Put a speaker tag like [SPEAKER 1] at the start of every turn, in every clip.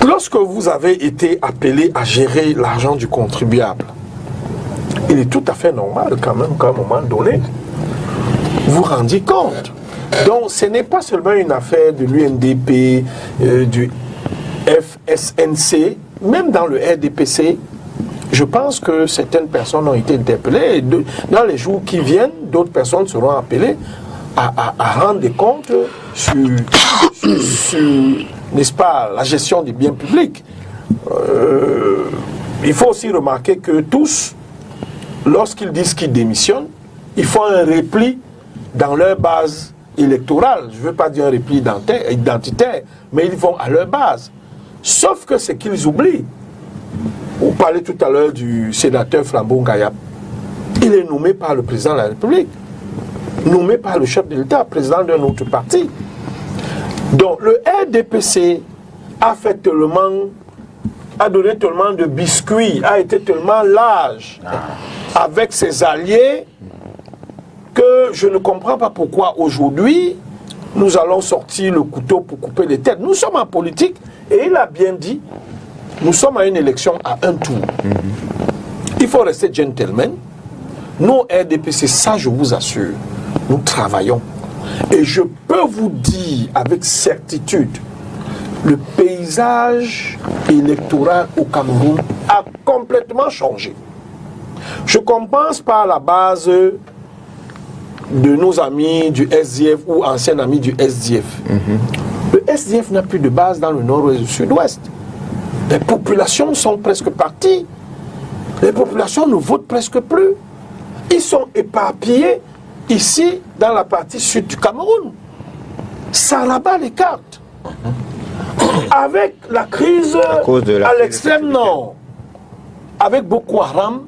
[SPEAKER 1] Lorsque vous avez été appelé à gérer l'argent du contribuable, il est tout à fait normal quand même qu'à un moment donné, vous rendiez compte. Donc ce n'est pas seulement une affaire de l'UNDP, du FSNC, même dans le RDPC, je pense que certaines personnes ont été interpellées. Et dans les jours qui viennent, d'autres personnes seront appelées à rendre des comptes sur n'est-ce pas, la gestion des biens publics. Il faut aussi remarquer que tous, lorsqu'ils disent qu'ils démissionnent, ils font un repli dans leur base électorale. Je ne veux pas dire un repli identitaire, mais ils vont à leur base. Sauf que ce qu'ils oublient, vous parlez tout à l'heure du sénateur Flambeau Ngayab, il est nommé par le président de la République, nommé par le chef de l'État, président d'un autre parti. Donc le RDPC a donné tellement de biscuits, a été tellement large avec ses alliés que je ne comprends pas pourquoi aujourd'hui nous allons sortir le couteau pour couper les têtes. Nous sommes en politique et il a bien dit, nous sommes à une élection à un tour. Il faut rester gentleman. Nous, RDPC, ça je vous assure, nous travaillons. Et je peux vous dire avec certitude, le paysage électoral au Cameroun a complètement changé. Je commence par la base de nos amis du SDF ou anciens amis du SDF. Le SDF n'a plus de base dans le nord-ouest et le sud-ouest. Les populations sont presque parties. Les populations ne votent presque plus. Ils sont éparpillés ici, dans la partie sud du Cameroun. Ça rabat les cartes. Avec la crise à l'extrême nord, avec Boko Haram,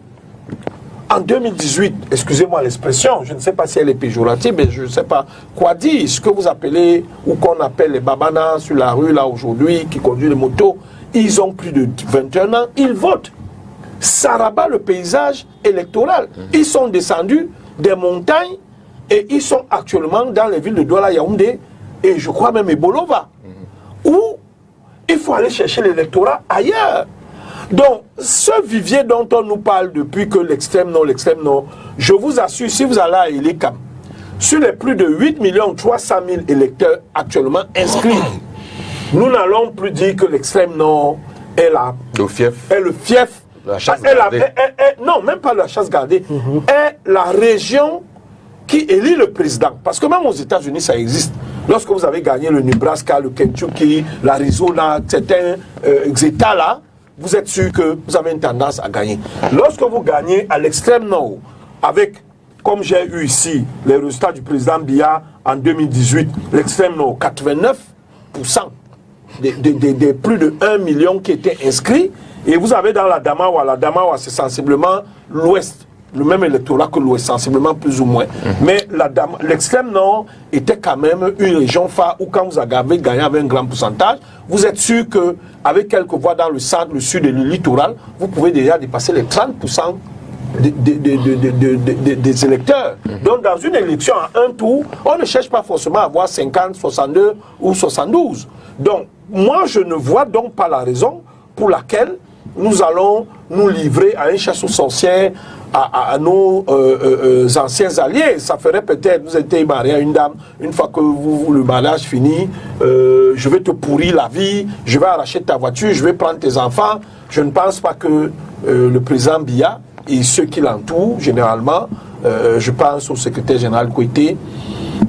[SPEAKER 1] en 2018, excusez-moi l'expression, je ne sais pas si elle est péjorative, mais je ne sais pas quoi dire, ce que vous appelez, ou qu'on appelle les babanas sur la rue, là, aujourd'hui, qui conduisent les motos, ils ont plus de 21 ans, ils votent. Ça rabat le paysage électoral. Ils sont descendus des montagnes et ils sont actuellement dans les villes de Douala, Yaoundé et je crois même Ebolova, où il faut aller chercher l'électorat ailleurs. Donc, ce vivier dont on nous parle depuis que l'extrême nord, je vous assure, si vous allez à Elikam, sur les plus de 8 300 000 électeurs actuellement inscrits, nous n'allons plus dire que l'extrême nord est le fief.
[SPEAKER 2] La chasse gardée.
[SPEAKER 1] Non, même pas la chasse gardée, est la région qui élit le président. Parce que même aux États-Unis, ça existe. Lorsque vous avez gagné le Nebraska, le Kentucky, l'Arizona, certains États-là, vous êtes sûr que vous avez une tendance à gagner. Lorsque vous gagnez à l'extrême nord, avec, comme j'ai eu ici, les résultats du président Biya en 2018, l'extrême nord, 89% des plus de 1 million qui étaient inscrits. Et vous avez dans la Damawa c'est sensiblement l'ouest, le même électorat que l'ouest, sensiblement plus ou moins. Mais l'extrême nord était quand même une région phare où quand vous avez gagné avec un grand pourcentage, vous êtes sûr qu'avec quelques voix dans le centre, le sud et le littoral, vous pouvez déjà dépasser les 30% des électeurs. Donc dans une élection à un tour, on ne cherche pas forcément à avoir 50, 62 ou 72. Donc moi je ne vois donc pas la raison pour laquelle nous allons nous livrer à une chasse aux sorcières à nos anciens alliés. Ça ferait peut-être, vous étiez marié à une dame, une fois que le mariage finit, je vais te pourrir la vie, je vais arracher ta voiture, je vais prendre tes enfants. Je ne pense pas que le président Biya et ceux qui l'entourent, généralement, je pense au secrétaire général Kouité,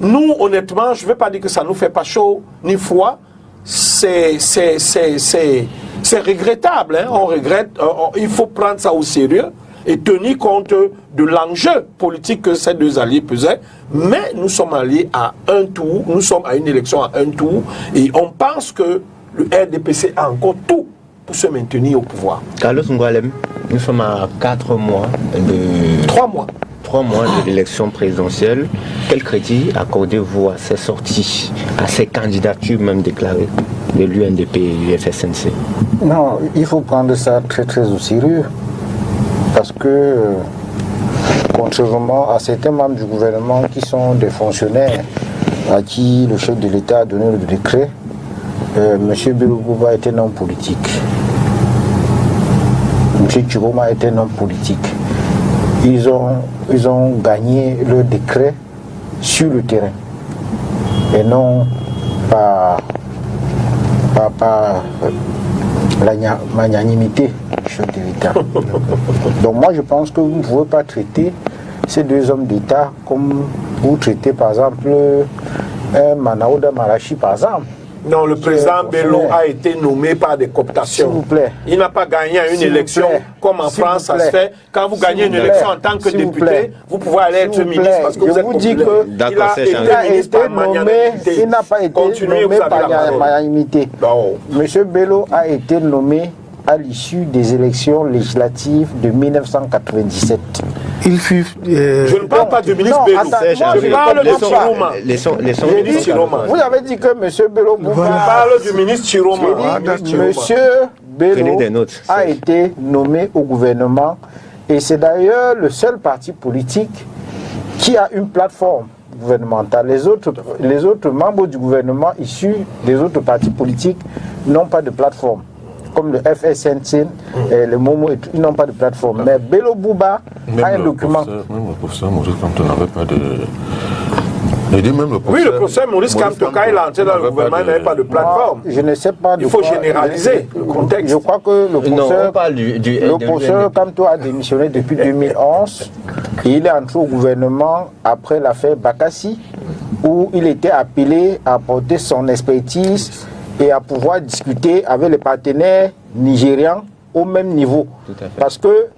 [SPEAKER 1] nous, honnêtement, je ne vais pas dire que ça ne nous fait pas chaud ni froid, c'est regrettable, hein? On regrette, il faut prendre ça au sérieux et tenir compte de l'enjeu politique que ces deux alliés pesaient, mais nous sommes alliés à un tour, nous sommes à une élection à un tour, et on pense que le RDPC a encore tout pour se maintenir au pouvoir.
[SPEAKER 3] Carlos Ngoualem, nous sommes à 4 mois de...
[SPEAKER 1] 3 mois.
[SPEAKER 3] 3 mois de l'élection présidentielle. Quel crédit accordez-vous à ces sorties, à ces candidatures même déclarées de l'UNDP et du FSNC?
[SPEAKER 4] Non, il faut prendre ça très très au sérieux. Parce que, contrairement à certains membres du gouvernement qui sont des fonctionnaires à qui le chef de l'État a donné le décret, M. Bello Bouba était un homme politique. M. Chiroma était un homme politique. Ils ont gagné le décret sur le terrain et non par la magnanimité du chef de l'État. Donc moi je pense que vous ne pouvez pas traiter ces deux hommes d'État comme vous traitez par exemple Manaouda Marachi par exemple.
[SPEAKER 1] Non, le président Bello a été nommé par des cooptations.
[SPEAKER 4] S'il vous plaît.
[SPEAKER 1] Il n'a pas gagné à une élection comme en France ça se fait. Quand vous gagnez une élection en tant que député, vous pouvez aller être ministre parce que vous êtes
[SPEAKER 4] populaire.
[SPEAKER 1] Il a été nommé,
[SPEAKER 4] il n'a pas été nommé par magnanimité. Monsieur Bello a été nommé à l'issue des élections législatives de 1997.
[SPEAKER 2] Il fut.
[SPEAKER 1] Je ne parle pas du ministre Bello. Je parle de Chiroma.
[SPEAKER 4] Vous avez dit que M. Bello
[SPEAKER 1] Je parle du ministre Chiroma.
[SPEAKER 4] Monsieur Bello a été nommé au gouvernement et c'est d'ailleurs le seul parti politique qui a une plateforme gouvernementale. Les autres membres du gouvernement issus des autres partis politiques n'ont pas de plateforme. Comme le FSNC, le Momo, ils n'ont pas de plateforme. Mais Bello Bouba a un document.
[SPEAKER 5] Même le professeur Maurice Kamto n'avait pas de.
[SPEAKER 1] Oui, le professeur Maurice Kamto, quand il est entré dans le gouvernement, il n'avait pas de plateforme.
[SPEAKER 4] Je ne sais pas.
[SPEAKER 1] Il faut généraliser le contexte.
[SPEAKER 4] Je crois que le professeur Kamto a démissionné depuis 2011 et il est entré au gouvernement après l'affaire Bakassi, où il était appelé à apporter son expertise et à pouvoir discuter avec les partenaires nigérians au même niveau. Parce que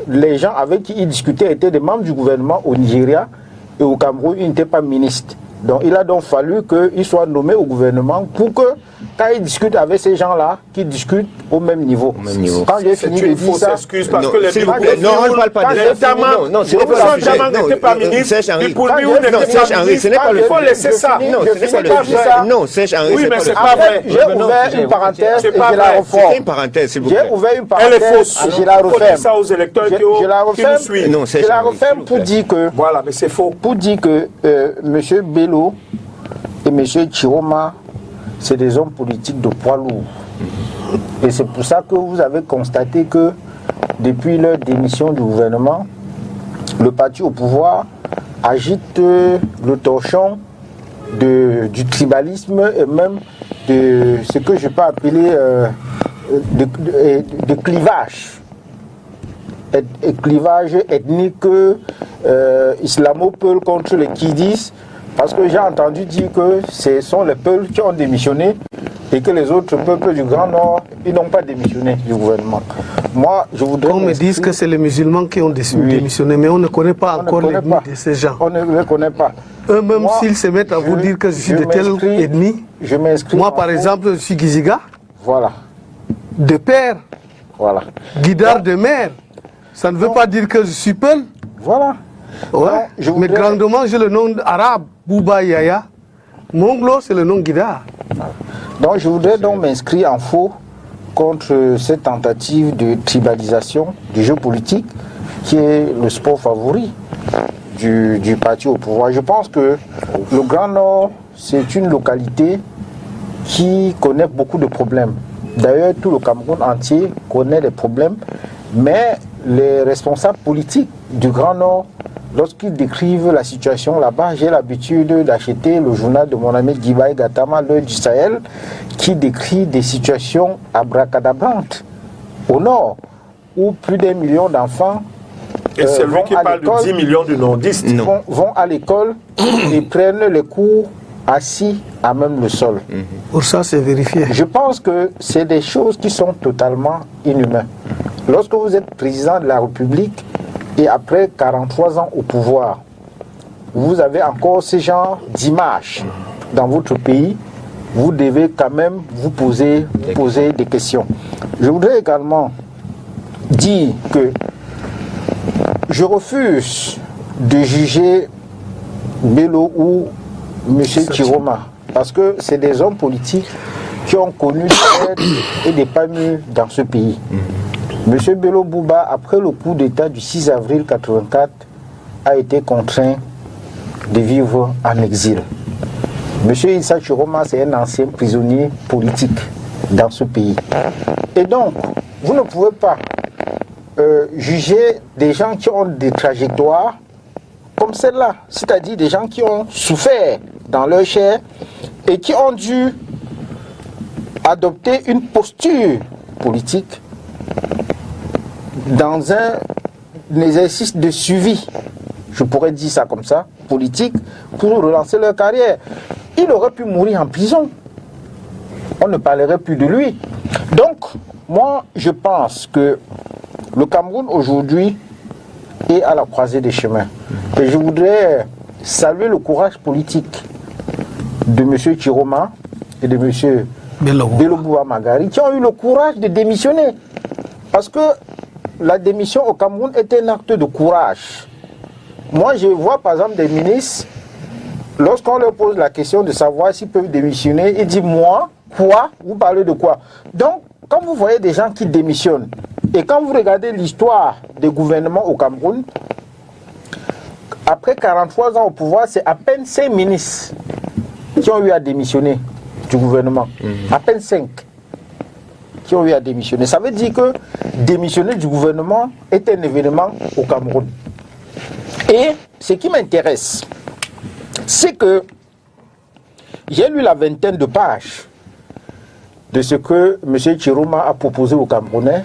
[SPEAKER 4] les gens avec qui il discutait étaient des membres du gouvernement au Nigeria et au Cameroun, il n'était pas ministre. Donc il a donc fallu qu'il soit nommé au gouvernement pour que, quand il discute avec ces gens-là, qu'ils discutent au même niveau. Quand j'ai fini de dire ça...
[SPEAKER 1] excuse parce que les
[SPEAKER 3] non, on ne parle pas de
[SPEAKER 1] ça. Non, ce n'est pas le sujet. N'était pas ministre. Pour lui,
[SPEAKER 3] ce n'est pas le
[SPEAKER 1] Il faut laisser ça.
[SPEAKER 3] Non, Serge Henri,
[SPEAKER 1] oui, mais c'est pas vrai.
[SPEAKER 4] J'ai ouvert une parenthèse et je la referme.
[SPEAKER 3] C'est une parenthèse, s'il vous plaît.
[SPEAKER 4] J'ai ouvert une parenthèse et je la referme.
[SPEAKER 1] Ça aux électeurs qui nous suivent.
[SPEAKER 4] Je la referme pour dire que...
[SPEAKER 1] Voilà, mais c'est faux.
[SPEAKER 4] Pour dire que M. Bello et M. Chiroma, c'est des hommes politiques de poids lourd. Et c'est pour ça que vous avez constaté que depuis leur démission du gouvernement, le parti au pouvoir agite le torchon du tribalisme et même de ce que je peux appeler de clivage. Clivage ethnique, islamo-peul contre les kidis. Parce que j'ai entendu dire que ce sont les peuples qui ont démissionné et que les autres peuples du Grand Nord, ils n'ont pas démissionné du gouvernement. Moi, je voudrais...
[SPEAKER 2] On me dit que c'est les musulmans qui ont démissionné, mais on ne connaît pas encore l'ethnie de ces gens.
[SPEAKER 4] On ne les connaît pas.
[SPEAKER 2] Eux-mêmes, s'ils se mettent à vous dire que je suis de telle ethnie,
[SPEAKER 4] je m'inscris.
[SPEAKER 2] Moi, par exemple, je suis Giziga.
[SPEAKER 4] Voilà.
[SPEAKER 2] De père.
[SPEAKER 4] Voilà.
[SPEAKER 2] Guidard de mère. Ça ne veut pas dire que je suis Peul.
[SPEAKER 4] Voilà.
[SPEAKER 2] Ouais. Mais grandement, j'ai le nom arabe, Bouba Yaya. Monglo, c'est le nom Guidard.
[SPEAKER 4] Donc, je voudrais donc m'inscrire en faux contre cette tentative de tribalisation du jeu politique qui est le sport favori du parti au pouvoir. Je pense que le Grand Nord, c'est une localité qui connaît beaucoup de problèmes. D'ailleurs, tout le Cameroun entier connaît les problèmes, mais les responsables politiques du Grand Nord, lorsqu'ils décrivent la situation là-bas, j'ai l'habitude d'acheter le journal de mon ami Guibaï Gatama, L'Œil du Sahel, qui décrit des situations abracadabrantes au nord, où plus d'1 million d'enfants
[SPEAKER 1] et c'est lui qui parle de 10 millions de nordistes.
[SPEAKER 4] Vont à l'école et prennent les cours assis à même le sol.
[SPEAKER 2] Pour ça, c'est vérifié.
[SPEAKER 4] Je pense que c'est des choses qui sont totalement inhumaines. Lorsque vous êtes président de la République et après 43 ans au pouvoir, vous avez encore ce genre d'image dans votre pays, vous devez quand même vous poser des questions. Je voudrais également dire que je refuse de juger Bello ou M. Chiroma parce que c'est des hommes politiques qui ont connu des aides et des pas mûrs dans ce pays. M. Bello Bouba, après le coup d'État du 6 avril 1984, a été contraint de vivre en exil. Monsieur Issa Chiroma, c'est un ancien prisonnier politique dans ce pays. Et donc, vous ne pouvez pas juger des gens qui ont des trajectoires comme celle-là, c'est-à-dire des gens qui ont souffert dans leur chair et qui ont dû adopter une posture politique dans un exercice de suivi, je pourrais dire ça comme ça, politique, pour relancer leur carrière. Il aurait pu mourir en prison. On ne parlerait plus de lui. Donc, moi, je pense que le Cameroun aujourd'hui est à la croisée des chemins. Et je voudrais saluer le courage politique de M. Chiroma et de M. Bello Bouba-Magari qui ont eu le courage de démissionner. Parce que la démission au Cameroun est un acte de courage. Moi, je vois par exemple des ministres, lorsqu'on leur pose la question de savoir s'ils peuvent démissionner, ils disent moi, quoi? Vous parlez de quoi? Donc, quand vous voyez des gens qui démissionnent, et quand vous regardez l'histoire des gouvernements au Cameroun, après 43 ans au pouvoir, c'est à peine 5 ministres qui ont eu à démissionner du gouvernement. À peine 5 qui ont eu à démissionner. Ça veut dire que démissionner du gouvernement est un événement au Cameroun. Et ce qui m'intéresse, c'est que j'ai lu la vingtaine de pages de ce que M. Chiroma a proposé aux Camerounais.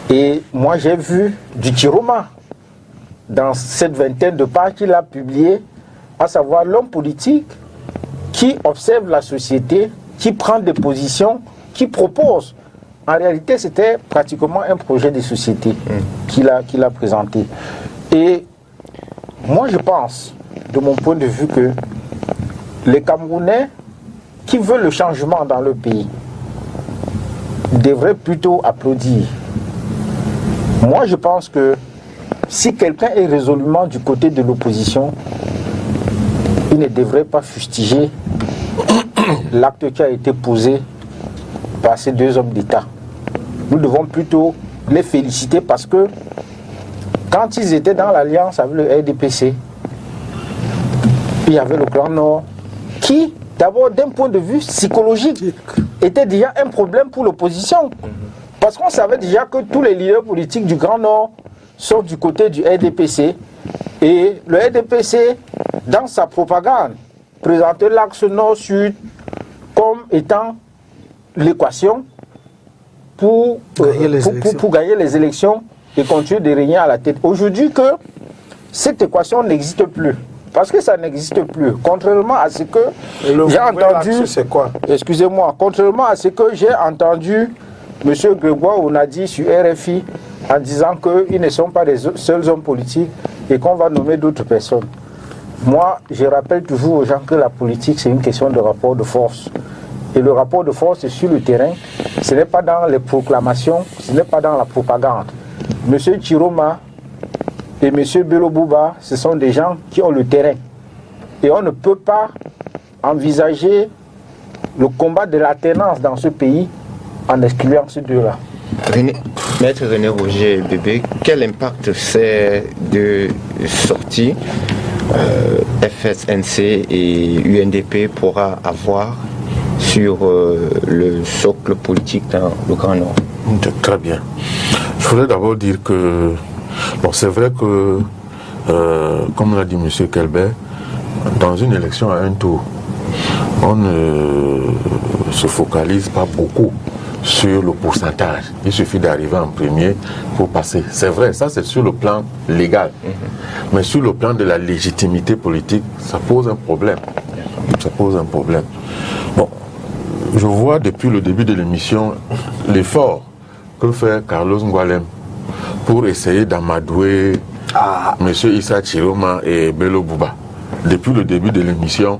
[SPEAKER 4] Et moi, j'ai vu du Chiroma dans cette vingtaine de pages qu'il a publié, à savoir l'homme politique qui observe la société, qui prend des positions, qui propose. En réalité, c'était pratiquement un projet de société qu'il a présenté. Et moi, je pense, de mon point de vue, que les Camerounais qui veulent le changement dans le pays devraient plutôt applaudir. Moi, je pense que si quelqu'un est résolument du côté de l'opposition, il ne devrait pas fustiger l'acte qui a été posé par ces deux hommes d'État. Nous devons plutôt les féliciter parce que quand ils étaient dans l'alliance avec le RDPC, il y avait le Grand Nord qui, d'abord d'un point de vue psychologique, était déjà un problème pour l'opposition. Parce qu'on savait déjà que tous les leaders politiques du Grand Nord sont du côté du RDPC. Et le RDPC, dans sa propagande, présentait l'axe Nord-Sud comme étant l'équation pour gagner les élections et continuer de régner à la tête. Aujourd'hui, que cette équation n'existe plus. Parce que ça n'existe plus. Contrairement à ce que j'ai entendu...
[SPEAKER 1] C'est quoi?
[SPEAKER 4] Excusez-moi. Contrairement à ce que j'ai entendu M. Grégoire Onadi sur RFI en disant qu'ils ne sont pas les seuls hommes politiques et qu'on va nommer d'autres personnes. Moi, je rappelle toujours aux gens que la politique, c'est une question de rapport de force. Et le rapport de force est sur le terrain. Ce n'est pas dans les proclamations, ce n'est pas dans la propagande. M. Chiroma et M. Bello Bouba, ce sont des gens qui ont le terrain. Et on ne peut pas envisager le combat de l'alternance dans ce pays en excluant ces deux-là.
[SPEAKER 3] Maître René Roger Bébé, quel impact ces deux sorties FSNC et UNDP pourra avoir sur le socle politique dans le Grand Nord?
[SPEAKER 5] Très bien. Je voudrais d'abord dire que, bon, c'est vrai que, comme l'a dit M. Kelbert, dans une élection à un tour, on ne se focalise pas beaucoup sur le pourcentage. Il suffit d'arriver en premier pour passer. C'est vrai, ça c'est sur le plan légal. Mais sur le plan de la légitimité politique, ça pose un problème. Ça pose un problème. Bon, je vois depuis le début de l'émission l'effort que fait Carlos Ngoualem pour essayer d'amadouer M. Issa Chiroma et Bello Bouba. Depuis le début de l'émission,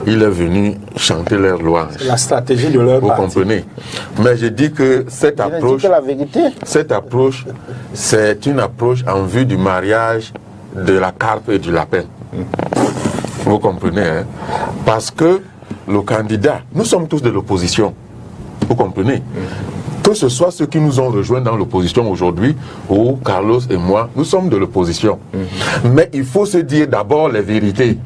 [SPEAKER 5] il est venu chanter leur louange.
[SPEAKER 1] La stratégie de leur parti.
[SPEAKER 5] Vous comprenez? Mais je dis que cette approche, c'est une approche en vue du mariage de la carpe et du lapin. Vous comprenez, hein? Parce que le candidat, nous sommes tous de l'opposition. Vous comprenez? Que ce soit ceux qui nous ont rejoints dans l'opposition aujourd'hui, ou Carlos et moi, nous sommes de l'opposition. Mais il faut se dire d'abord les vérités,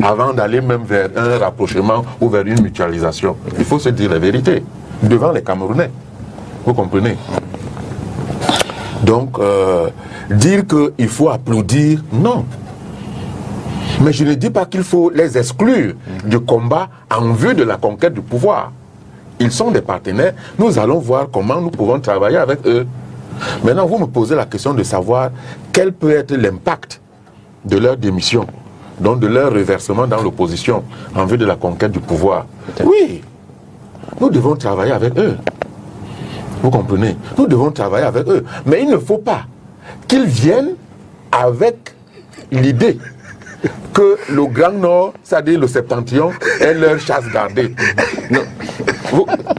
[SPEAKER 5] avant d'aller même vers un rapprochement ou vers une mutualisation. Il faut se dire les vérités, devant les Camerounais. Vous comprenez? Donc, dire qu'il faut applaudir, non. Mais je ne dis pas qu'il faut les exclure du combat en vue de la conquête du pouvoir. Ils sont des partenaires. Nous allons voir comment nous pouvons travailler avec eux. Maintenant, vous me posez la question de savoir quel peut être l'impact de leur démission, donc de leur reversement dans l'opposition en vue de la conquête du pouvoir. Oui, nous devons travailler avec eux. Vous comprenez? Nous devons travailler avec eux. Mais il ne faut pas qu'ils viennent avec l'idée que le Grand Nord, c'est-à-dire le Septentrion, est leur chasse gardée. Non.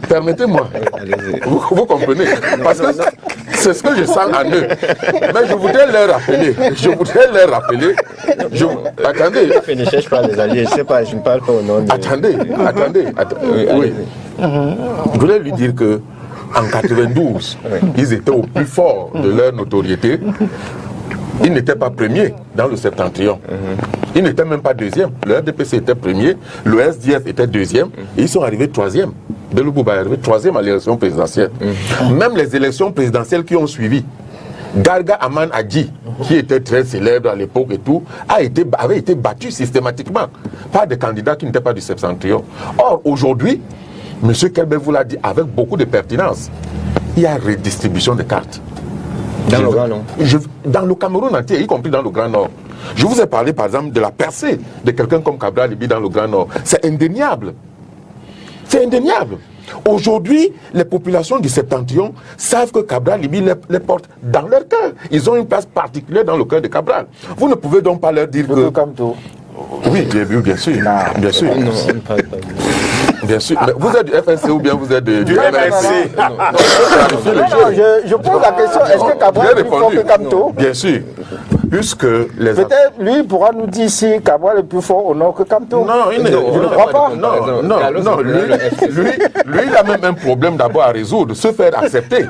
[SPEAKER 5] Permettez-moi. Vous comprenez? Parce que c'est ce que je sens en eux. Mais je voudrais leur rappeler.
[SPEAKER 3] Attendez. Ne cherche pas les alliés. Je ne sais pas, je ne parle pas au nom de...
[SPEAKER 5] Attendez. Oui. Je voulais lui dire que en 92, ils étaient au plus fort de leur notoriété. Ils n'étaient pas premiers dans le Septentrion. Ils n'étaient même pas deuxième. Le RDPC était premier, le SDF était deuxième, et ils sont arrivés troisième. Bello Bouba est arrivé troisième à l'élection présidentielle. Même les élections présidentielles qui ont suivi, Garga Aman Adji, qui était très célèbre à l'époque et tout, avait été battu systématiquement par des candidats qui n'étaient pas du Septentrion. Or, aujourd'hui, M. Kelbey vous l'a dit avec beaucoup de pertinence, il y a redistribution des cartes. Dans le Grand Nord. Dans le Cameroun entier, y compris dans le Grand Nord. Je vous ai parlé par exemple de la percée de quelqu'un comme Cabral Libi dans le Grand Nord. C'est indéniable. C'est indéniable. Aujourd'hui, les populations du Septentrion savent que Cabral Libi les porte dans leur cœur. Ils ont une place particulière dans le cœur de Cabral. Vous ne pouvez donc pas leur dire que... Oui, bien sûr. Bien sûr.
[SPEAKER 3] Non, on ne parle pas.
[SPEAKER 5] Bien sûr. Mais vous êtes du FNC ou bien vous êtes du
[SPEAKER 1] MNC?
[SPEAKER 4] Je pose la question, est-ce que Cabral est plus fort que Kamto?
[SPEAKER 5] Bien sûr. Puisque les...
[SPEAKER 4] Peut-être lui pourra nous dire si Cabral est plus fort au nord que Kamto.
[SPEAKER 5] Non, je ne crois pas. Non. Lui, il a même un problème d'abord à résoudre, se faire accepter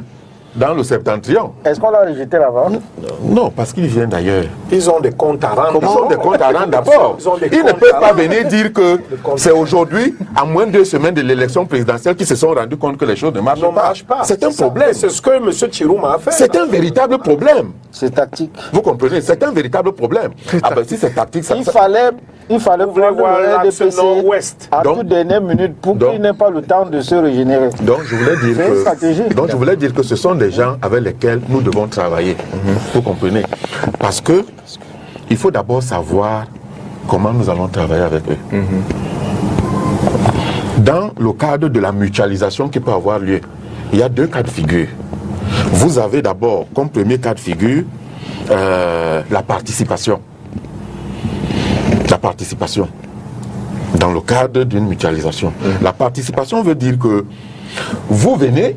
[SPEAKER 5] dans le Septentrion.
[SPEAKER 4] Est-ce qu'on l'a rejeté là-bas?
[SPEAKER 5] Non, parce qu'ils viennent d'ailleurs.
[SPEAKER 1] Ils ont des comptes à rendre.
[SPEAKER 5] Ils ont des comptes à rendre d'abord. Ils ne peuvent pas venir dire que c'est aujourd'hui, à moins de 2 semaines de l'élection présidentielle, qu'ils se sont rendus compte que les choses ne marchent pas. C'est un problème.
[SPEAKER 1] C'est ce que M. Chirouma a fait.
[SPEAKER 5] C'est un véritable problème.
[SPEAKER 4] C'est tactique.
[SPEAKER 5] Vous comprenez? C'est un véritable problème. Ah ben si c'est tactique, ça...
[SPEAKER 4] Il fallait
[SPEAKER 1] voir le RDPC
[SPEAKER 4] à toute dernière minute pour qu'il n'ait pas le temps de se régénérer.
[SPEAKER 5] Donc je voulais dire que ce sont des gens avec lesquels nous devons travailler. Vous comprenez? Parce que il faut d'abord savoir comment nous allons travailler avec eux. Dans le cadre de la mutualisation qui peut avoir lieu, il y a 2 cas de figure. Vous avez d'abord comme premier cas de figure la participation. La participation dans le cadre d'une mutualisation. La participation veut dire que vous venez,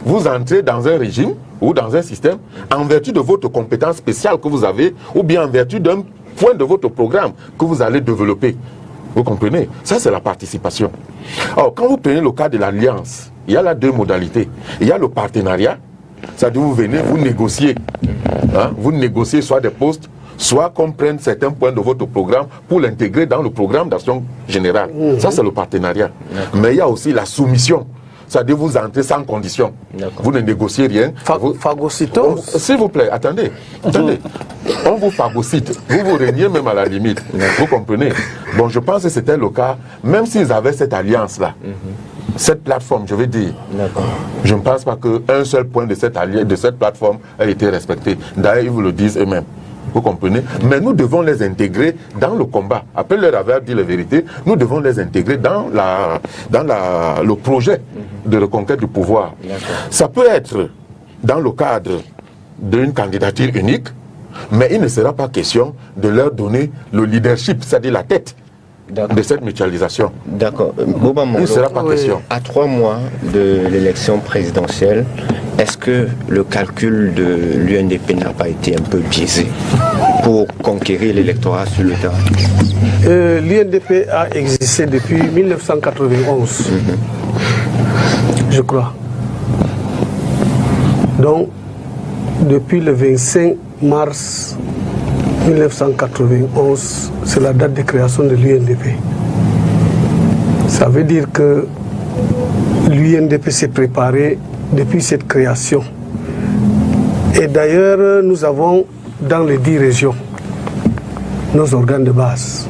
[SPEAKER 5] vous entrez dans un régime ou dans un système en vertu de votre compétence spéciale que vous avez ou bien en vertu d'un point de votre programme que vous allez développer. Vous comprenez? Ça, c'est la participation. Alors, quand vous prenez le cas de l'alliance, il y a là 2 modalités. Il y a le partenariat, c'est-à-dire vous venez, vous négociez. Vous négociez soit des postes, soit qu'on prenne certains points de votre programme pour l'intégrer dans le programme d'action générale. Ça, c'est le partenariat. Mais il y a aussi la soumission. C'est-à-dire vous entrez sans condition. Vous ne négociez rien.
[SPEAKER 2] Phagocytose.
[SPEAKER 5] S'il vous plaît, attendez. On vous phagocyte. Vous reniez même à la limite. Vous comprenez? Bon, je pense que c'était le cas, même s'ils avaient cette alliance-là. Cette plateforme, je vais dire. Je ne pense pas qu'un seul point de cette plateforme a été respecté. D'ailleurs, ils vous le disent eux-mêmes. Vous comprenez? Mais nous devons les intégrer dans le combat. Après leur avoir dit la vérité, nous devons les intégrer dans le projet de reconquête du pouvoir. Ça peut être dans le cadre d'une candidature unique, mais il ne sera pas question de leur donner le leadership, c'est-à-dire la tête de cette mutualisation.
[SPEAKER 3] D'accord. Bouba Monglo,
[SPEAKER 5] il ne sera pas question.
[SPEAKER 3] À 3 mois de l'élection présidentielle, est-ce que le calcul de l'UNDP n'a pas été un peu biaisé pour conquérir l'électorat sur le terrain?
[SPEAKER 2] L'UNDP a existé depuis 1991, je crois. Donc, depuis le 25 mars 1991, c'est la date de création de l'UNDP. Ça veut dire que l'UNDP s'est préparé depuis cette création. Et d'ailleurs, nous avons dans les 10 régions nos organes de base,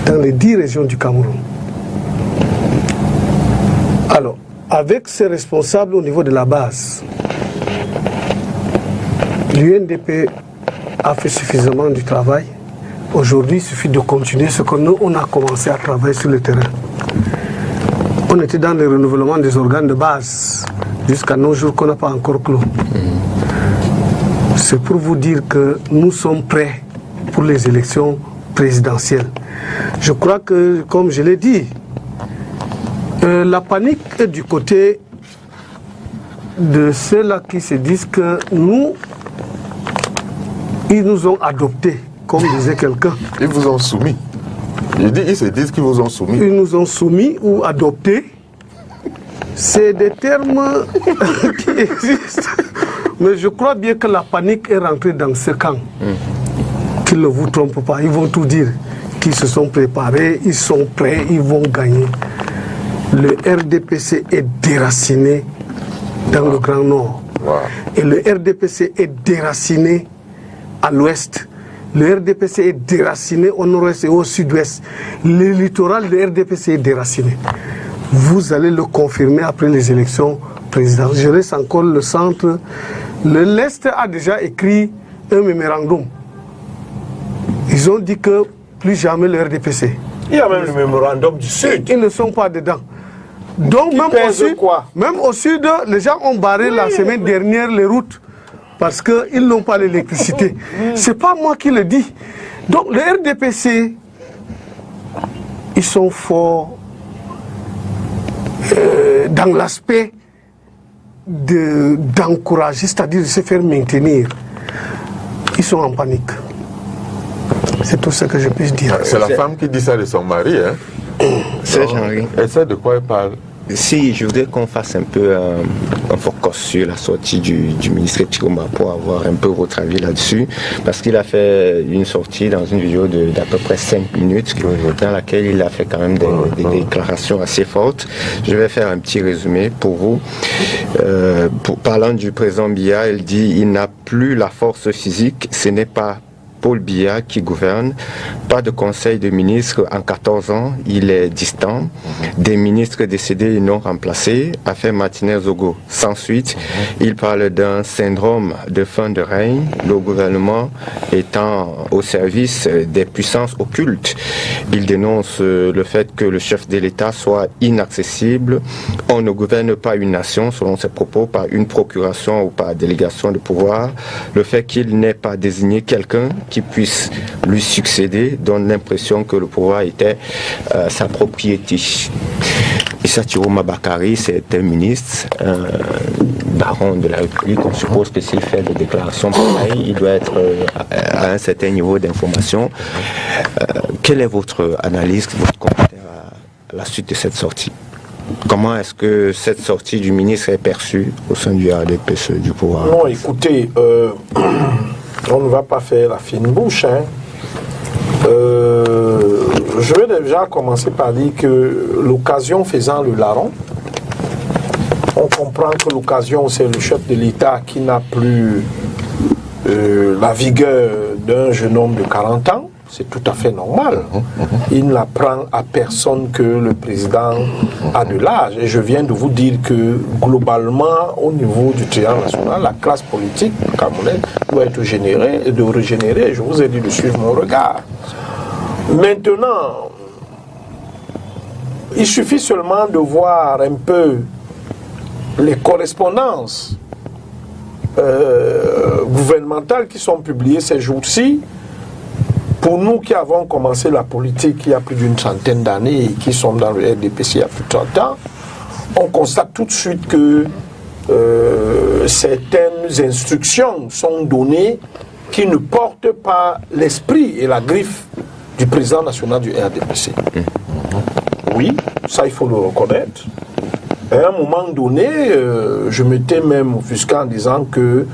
[SPEAKER 2] dans les 10 régions du Cameroun. Alors, avec ces responsables au niveau de la base, l'UNDP a fait suffisamment du travail. Aujourd'hui, il suffit de continuer ce que nous, on a commencé à travailler sur le terrain. On était dans le renouvellement des organes de base jusqu'à nos jours qu'on n'a pas encore clos. C'est pour vous dire que nous sommes prêts pour les élections présidentielles. Je crois que, comme je l'ai dit, la panique est du côté de ceux-là qui se disent que nous, ils nous ont adoptés, comme disait quelqu'un.
[SPEAKER 5] Ils vous ont soumis. Ils se disent qu'ils vous ont soumis.
[SPEAKER 2] Ils nous ont soumis ou adoptés. C'est des termes qui existent. Mais je crois bien que la panique est rentrée dans ce camp. Qu'ils ne vous trompent pas. Ils vont tout dire. Qu'ils se sont préparés, ils sont prêts, ils vont gagner. Le RDPC est déraciné dans le Grand Nord. Et le RDPC est déraciné à l'ouest. Le RDPC est déraciné au nord-ouest et au sud-ouest. Le littoral de RDPC est déraciné. Vous allez le confirmer après les élections présidentielles. Je laisse encore le centre. L'Est a déjà écrit un mémorandum. Ils ont dit que plus jamais le RDPC.
[SPEAKER 1] Il y a même le mémorandum du Sud.
[SPEAKER 2] Ils ne sont pas dedans. Donc même au sud, les gens ont barré la semaine dernière les routes parce qu'ils n'ont pas l'électricité. C'est pas moi qui le dis. Donc le RDPC, ils sont forts dans l'aspect d'encourager, c'est-à-dire de se faire maintenir. Ils sont en panique. C'est tout ce que je puis dire.
[SPEAKER 5] C'est la femme qui dit ça de son mari. Hein?
[SPEAKER 3] Serge-Henri.
[SPEAKER 5] Elle sait de quoi elle parle.
[SPEAKER 3] Si, je voudrais qu'on fasse un peu un focus sur la sortie du ministre Chiroma pour avoir un peu votre avis là-dessus, parce qu'il a fait une sortie dans une vidéo d'à peu près 5 minutes, dans laquelle il a fait quand même des déclarations assez fortes. Je vais faire un petit résumé pour vous. Parlant du président Biya, il dit « Il n'a plus la force physique, ce n'est pas Paul Biya qui gouverne, pas de conseil de ministres en 14 ans, il est distant, des ministres décédés non remplacés, affaire Martinez-Zogo sans suite, il parle d'un syndrome de fin de règne, le gouvernement étant au service des puissances occultes. Il dénonce le fait que le chef de l'État soit inaccessible, on ne gouverne pas une nation, selon ses propos, par une procuration ou par délégation de pouvoir, le fait qu'il n'ait pas désigné quelqu'un qui puisse lui succéder donne l'impression que le pouvoir était sa propriété. Issa Chiroma Bakary, c'est un ministre, un baron de la République. On suppose que s'il fait des déclarations pareilles, il doit être à un certain niveau d'information. Quelle est votre analyse, votre commentaire à la suite de cette sortie? Comment est-ce que cette sortie du ministre est perçue au sein du RDPC, du pouvoir?
[SPEAKER 1] Non, écoutez, on ne va pas faire la fine bouche. Hein. Je vais déjà commencer par dire que l'occasion faisant le larron, on comprend que l'occasion, c'est le chef de l'État qui n'a plus la vigueur d'un jeune homme de 40 ans. C'est tout à fait normal. Il n'apprend à personne que le président a de l'âge. Et je viens de vous dire que globalement, au niveau du triangle national, la classe politique camerounaise doit être régénérée. Je vous ai dit de suivre mon regard. Maintenant, il suffit seulement de voir un peu les correspondances gouvernementales qui sont publiées ces jours-ci. Pour nous qui avons commencé la politique il y a plus d'une trentaine d'années et qui sommes dans le RDPC il y a plus de 30 ans, on constate tout de suite que certaines instructions sont données qui ne portent pas l'esprit et la griffe du président national du RDPC. Oui, ça il faut le reconnaître. À un moment donné, je m'étais même offusqué en disant que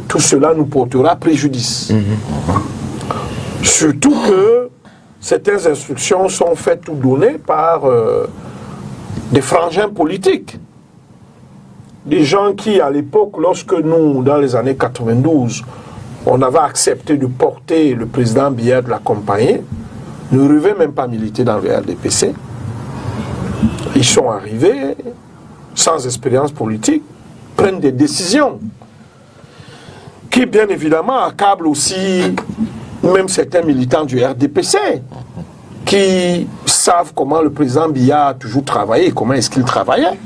[SPEAKER 1] tout cela nous portera préjudice. Surtout que certaines instructions sont faites ou données par des frangins politiques. Des gens qui, à l'époque, lorsque nous, dans les années 92, on avait accepté de porter le président Biya de l'accompagner, ne rêvaient même pas militer dans le RDPC. Ils sont arrivés, sans expérience politique, prennent des décisions qui, bien évidemment, accablent aussi même certains militants du RDPC qui savent comment le président Biya a toujours travaillé, comment est-ce qu'il travaillait.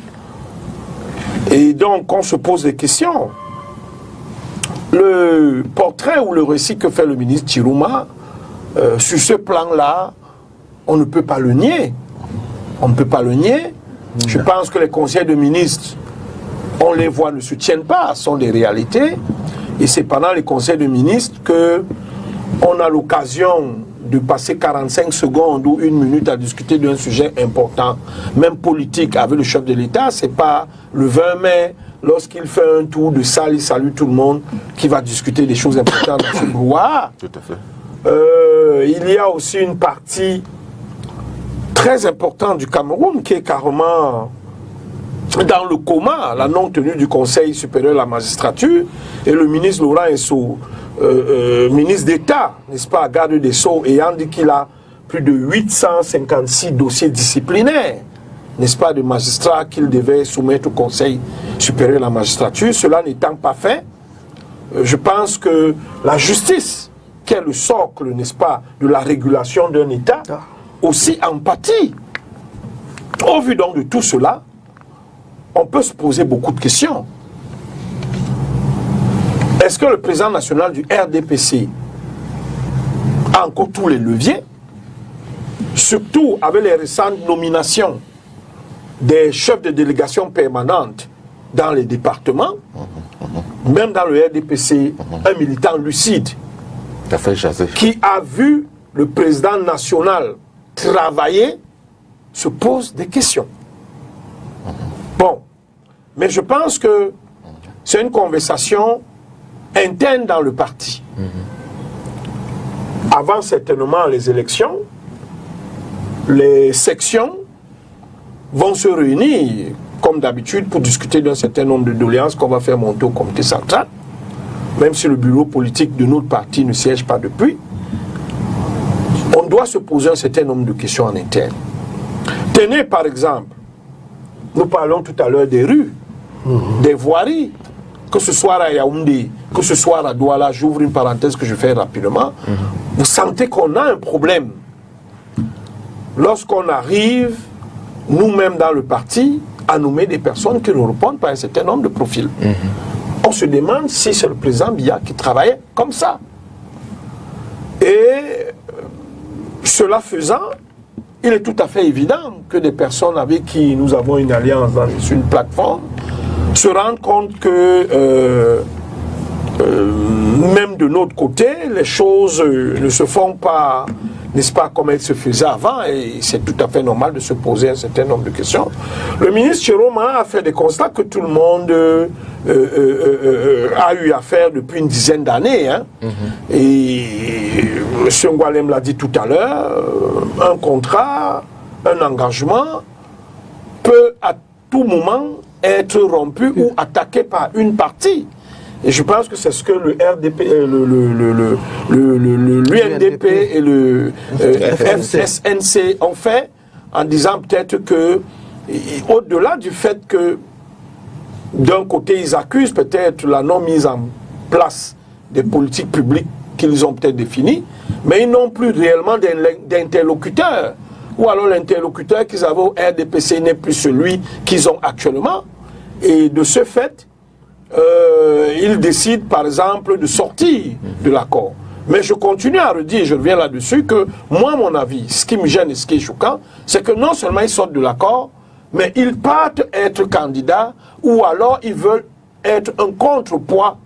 [SPEAKER 1] Et donc, on se pose des questions. Le portrait ou le récit que fait le ministre Chiroma, sur ce plan-là, on ne peut pas le nier. On ne peut pas le nier. Je pense que les conseils de ministres, on les voit, ne se tiennent pas, sont des réalités. Et c'est pendant les conseils de ministres qu'on a l'occasion de passer 45 secondes ou 1 minute à discuter d'un sujet important, même politique, avec le chef de l'État. C'est pas le 20 mai, lorsqu'il fait un tour de salle, il salue tout le monde, qui va discuter des choses importantes dans ce brouhaha.
[SPEAKER 5] Tout à fait.
[SPEAKER 1] Il y a aussi une partie très importante du Cameroun qui est carrément dans le coma, la non-tenue du Conseil supérieur de la magistrature, et le ministre Laurent Esso, ministre d'État, n'est-ce pas, garde des Sceaux, ayant dit qu'il a plus de 856 dossiers disciplinaires, n'est-ce pas, de magistrats qu'il devait soumettre au Conseil supérieur de la magistrature. Cela n'étant pas fait, je pense que la justice, qui est le socle, n'est-ce pas, de la régulation d'un État, aussi en pâtit. Au vu donc de tout cela, on peut se poser beaucoup de questions. Est-ce que le président national du RDPC a encore tous les leviers, surtout avec les récentes nominations des chefs de délégation permanente dans les départements, même dans le RDPC, un militant lucide qui a vu le président national travailler, se pose des questions. Bon, mais je pense que c'est une conversation interne dans le parti. Avant certainement les élections, les sections vont se réunir, comme d'habitude, pour discuter d'un certain nombre de doléances qu'on va faire monter au comité central, même si le bureau politique de notre parti ne siège pas depuis. On doit se poser un certain nombre de questions en interne. Tenez par exemple, nous parlons tout à l'heure des rues, des voiries, que ce soit à Yaoundé, que ce soit à Douala, j'ouvre une parenthèse que je fais rapidement, vous sentez qu'on a un problème. Lorsqu'on arrive, nous-mêmes dans le parti, à nommer des personnes qui ne répondent pas à un certain nombre de profils. On se demande si c'est le président Biya qui travaillait comme ça. Et cela faisant, il est tout à fait évident que des personnes avec qui nous avons une alliance sur une plateforme se rendent compte que même de notre côté, les choses ne se font pas, n'est-ce pas, comme elles se faisaient avant, et c'est tout à fait normal de se poser un certain nombre de questions. Le ministre Chiroma a fait des constats que tout le monde a eu à faire depuis une dizaine d'années. Hein. Et M. Ngoualem l'a dit tout à l'heure, un contrat, un engagement peut à tout moment être rompu ou attaqué par une partie. Et je pense que c'est ce que le RDP, l'UNDP et le FSNC ont fait, en disant peut-être que, au-delà du fait que, d'un côté, ils accusent peut-être la non-mise en place des politiques publiques qu'ils ont peut-être définies, mais ils n'ont plus réellement d'interlocuteurs. Ou alors l'interlocuteur qu'ils avaient au RDPC n'est plus celui qu'ils ont actuellement. Et de ce fait, ils décident par exemple de sortir de l'accord. Mais je continue à redire, je reviens là-dessus, que moi, à mon avis, ce qui me gêne et ce qui est choquant, c'est que non seulement ils sortent de l'accord, mais ils partent être candidats, ou alors ils veulent être un contrepoids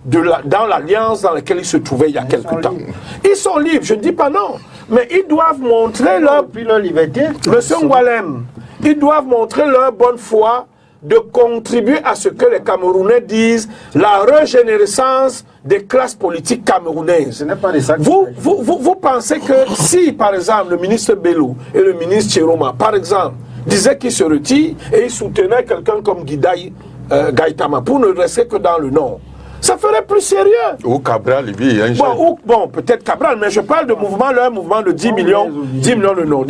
[SPEAKER 1] dans l'alliance dans laquelle ils se trouvaient il y a quelque temps. Ils sont libres, je ne dis pas non, mais ils doivent montrer leur liberté. Monsieur Ngoualem, ils doivent montrer leur bonne foi de contribuer à ce que les Camerounais disent la régénérescence des classes politiques camerounaises.
[SPEAKER 4] Ce n'est pas de ça que
[SPEAKER 1] Vous pensez que si, par exemple, le ministre Bello et le ministre Chiroma, par exemple, disaient qu'ils se retirent et ils soutenaient quelqu'un comme Guidaï Gaïtama pour ne rester que dans le Nord, ça ferait plus sérieux.
[SPEAKER 5] Ou Cabral, lui, il y a une
[SPEAKER 1] Bon, peut-être Cabral, mais je parle de mouvement, leur mouvement de 10 millions de Nord.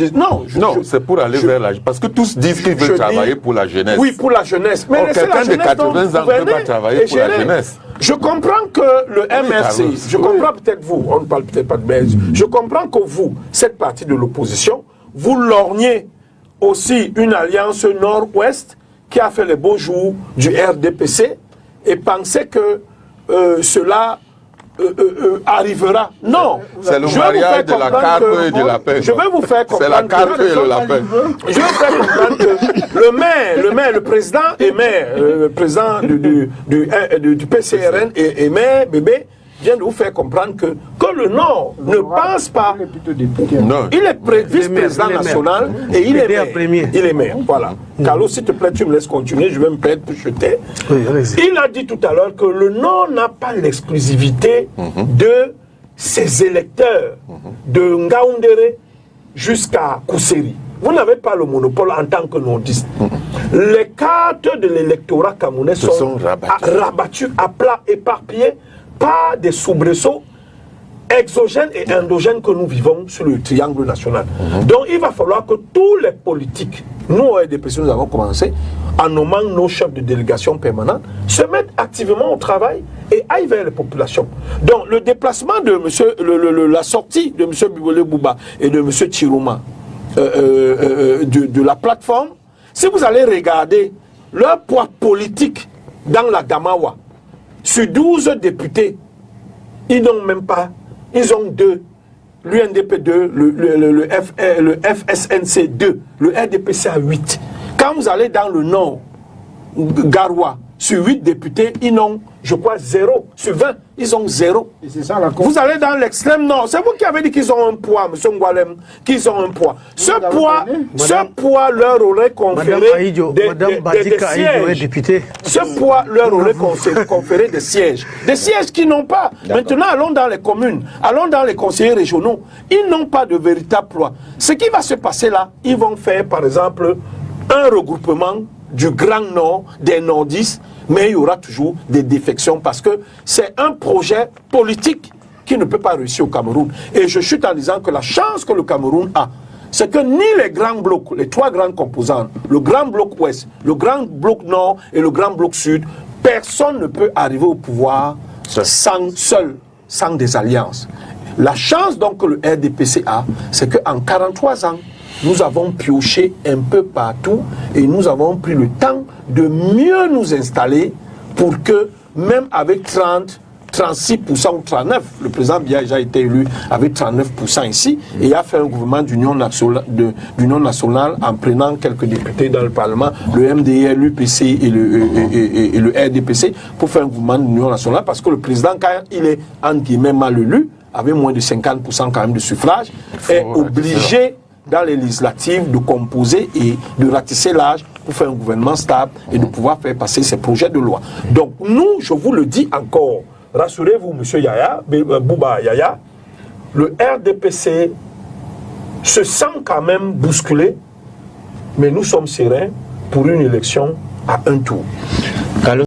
[SPEAKER 5] Non, c'est pour aller vers la... Parce que tous disent qu'ils veulent travailler pour la jeunesse.
[SPEAKER 1] Oui, pour la jeunesse. Mais
[SPEAKER 5] quelqu'un de 80 ans ne peut pas travailler pour la jeunesse.
[SPEAKER 1] Je comprends que le MRC, je comprends peut-être vous, on ne parle peut-être pas de MRC, je comprends que vous, cette partie de l'opposition, vous lorgnez aussi une alliance nord-ouest qui a fait les beaux jours du RDPC et pensez que cela arrivera. Non.
[SPEAKER 5] C'est le mariage de la carpe et de la paix.
[SPEAKER 1] Je vais vous faire comprendre.
[SPEAKER 5] C'est la carpe et le lapin.
[SPEAKER 1] Je vais vous faire comprendre que le président et maire, le président du PCRN et maire, bébé, vient de vous faire comprendre que le Nord ne pense pas.
[SPEAKER 5] Non.
[SPEAKER 1] Il est vice-président national et il est maire. Il est maire, voilà. Carlo, s'il te plaît, tu me laisses continuer, je vais me plaindre pour jeter. Il a dit tout à l'heure que le Nord n'a pas l'exclusivité de ses électeurs, de Ngaoundéré jusqu'à Kousseri. Vous n'avez pas le monopole en tant que nordiste. Les cartes de l'électorat camerounais sont rabattues à plat, éparpillées par des soubresauts exogènes et endogènes que nous vivons sur le triangle national. Donc il va falloir que tous les politiques, nous, ORDPC, nous avons commencé, en nommant nos chefs de délégation permanente, se mettent activement au travail et aillent vers les populations. Donc le déplacement de la sortie de M. Bibole Bouba et de M. Chiroma de la plateforme, si vous allez regarder leur poids politique dans la Gamawa, sur 12 députés, ils n'ont même pas, ils ont 2, l'UNDP 2, le FSNC 2, le RDPC à 8. Quand vous allez dans le Nord, Garoua, sur 8 députés, ils n'ont, je crois, 0. Sur 20, ils ont 0.
[SPEAKER 4] Et c'est ça la
[SPEAKER 1] vous allez dans l'extrême Nord, c'est vous qui avez dit qu'ils ont un poids, M. Ngwalem, qu'ils ont un poids. Ce poids leur aurait conféré des sièges. Ce poids leur aurait conféré des sièges. Des sièges qu'ils n'ont pas. Maintenant, allons dans les communes, allons dans les conseillers régionaux. Ils n'ont pas de véritable poids. Ce qui va se passer là, ils vont faire, par exemple, un regroupement du Grand Nord, des nordistes, mais il y aura toujours des défections parce que c'est un projet politique qui ne peut pas réussir au Cameroun. Et je chute en disant que la chance que le Cameroun a, c'est que ni les grands blocs, les 3 grandes composantes, le grand bloc ouest, le grand bloc nord et le grand bloc sud, personne ne peut arriver au pouvoir sans des alliances. La chance donc que le RDPC a, c'est qu'en 43 ans, nous avons pioché un peu partout et nous avons pris le temps de mieux nous installer pour que, même avec 30, 36% ou 39%, le président Biya a déjà été élu avec 39% ici et a fait un gouvernement d'union nationale en prenant quelques députés dans le Parlement, le MDR, l'UPC et le RDPC pour faire un gouvernement d'union nationale parce que le président, quand il est entre guillemets mal élu, avec moins de 50% quand même de suffrage, est obligé dans les législatives de composer et de ratisser l'âge pour faire un gouvernement stable et de pouvoir faire passer ces projets de loi. Donc nous, je vous le dis encore, rassurez-vous, M. Yaya, Bouba Yaya, le RDPC se sent quand même bousculé, mais nous sommes sereins pour une élection à un tour.